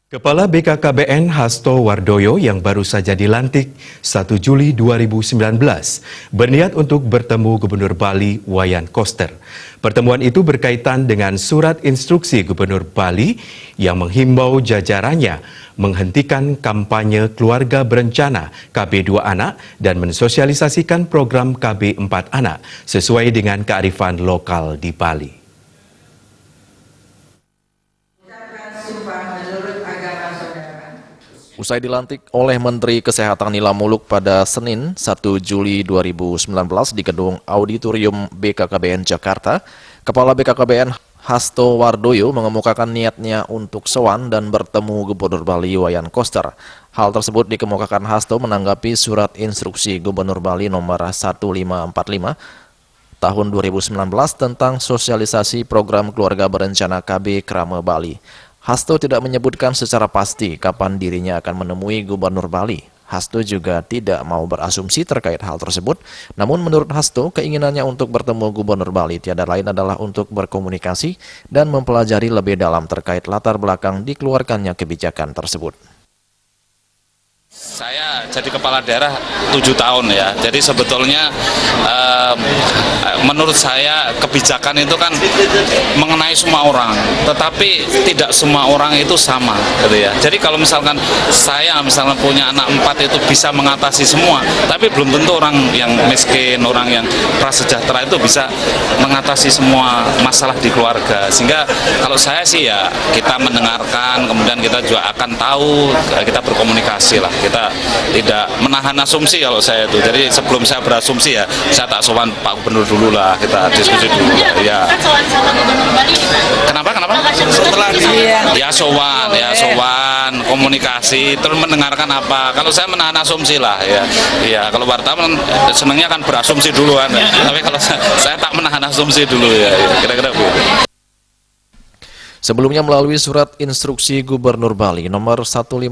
Kepala BKKBN Hasto Wardoyo yang baru saja dilantik 1 Juli 2019 berniat untuk bertemu Gubernur Bali Wayan Koster. Pertemuan itu berkaitan dengan surat instruksi Gubernur Bali yang menghimbau jajarannya menghentikan kampanye keluarga berencana KB 2 anak dan mensosialisasikan program KB 4 anak sesuai dengan kearifan lokal di Bali. Usai dilantik oleh Menteri Kesehatan Nila Muluk pada Senin 1 Juli 2019 di Gedung Auditorium BKKBN Jakarta, Kepala BKKBN Hasto Wardoyo mengemukakan niatnya untuk sowan dan bertemu Gubernur Bali Wayan Koster. Hal tersebut dikemukakan Hasto menanggapi surat instruksi Gubernur Bali nomor 1545 tahun 2019 tentang sosialisasi program keluarga berencana KB Krama Bali. Hasto tidak menyebutkan secara pasti kapan dirinya akan menemui Gubernur Bali. Hasto juga tidak mau berasumsi terkait hal tersebut. Namun menurut Hasto, keinginannya untuk bertemu Gubernur Bali tiada lain adalah untuk berkomunikasi dan mempelajari lebih dalam terkait latar belakang dikeluarkannya kebijakan tersebut. Saya jadi kepala daerah 7 tahun ya, jadi sebetulnya menurut saya kebijakan itu kan mengenai semua orang, tetapi tidak semua orang itu sama gitu ya. Jadi kalau misalkan saya misalnya punya anak 4 itu bisa mengatasi semua, tapi belum tentu orang yang miskin, orang yang prasejahtera itu bisa mengatasi semua masalah di keluarga. Sehingga kalau saya sih ya kita mendengarkan, kemudian kita juga akan tahu, kita berkomunikasi lah. Kita tidak menahan asumsi kalau saya itu. Jadi sebelum saya berasumsi ya, saya tak sowan Pak Gubernur dulu lah, kita diskusi dulu. Ya. Kenapa? Setelah ya sowan, komunikasi, terus mendengarkan apa. Kalau saya menahan asumsi lah ya. Ya, kalau wartawan senangnya kan berasumsi duluan. Tapi kalau saya tak menahan asumsi dulu ya. Kira-kira begitu. Sebelumnya melalui surat instruksi Gubernur Bali nomor 1545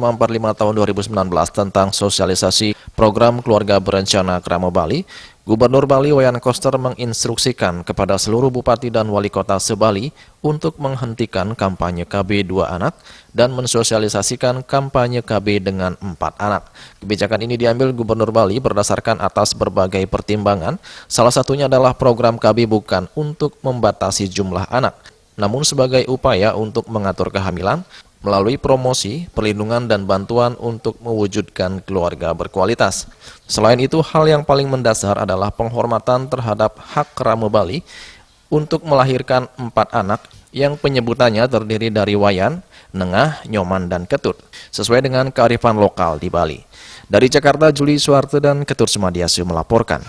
tahun 2019 tentang sosialisasi program keluarga berencana Krama Bali, Gubernur Bali Wayan Koster menginstruksikan kepada seluruh bupati dan wali kota se-Bali untuk menghentikan kampanye KB 2 anak dan mensosialisasikan kampanye KB dengan 4 anak. Kebijakan ini diambil Gubernur Bali berdasarkan atas berbagai pertimbangan, salah satunya adalah program KB bukan untuk membatasi jumlah anak, namun sebagai upaya untuk mengatur kehamilan melalui promosi, perlindungan, dan bantuan untuk mewujudkan keluarga berkualitas. Selain itu, hal yang paling mendasar adalah penghormatan terhadap hak Krama Bali untuk melahirkan 4 anak yang penyebutannya terdiri dari Wayan, Nengah, Nyoman, dan Ketut, sesuai dengan kearifan lokal di Bali. Dari Jakarta, Juli Suwarte dan Ketut Sumadiasu melaporkan.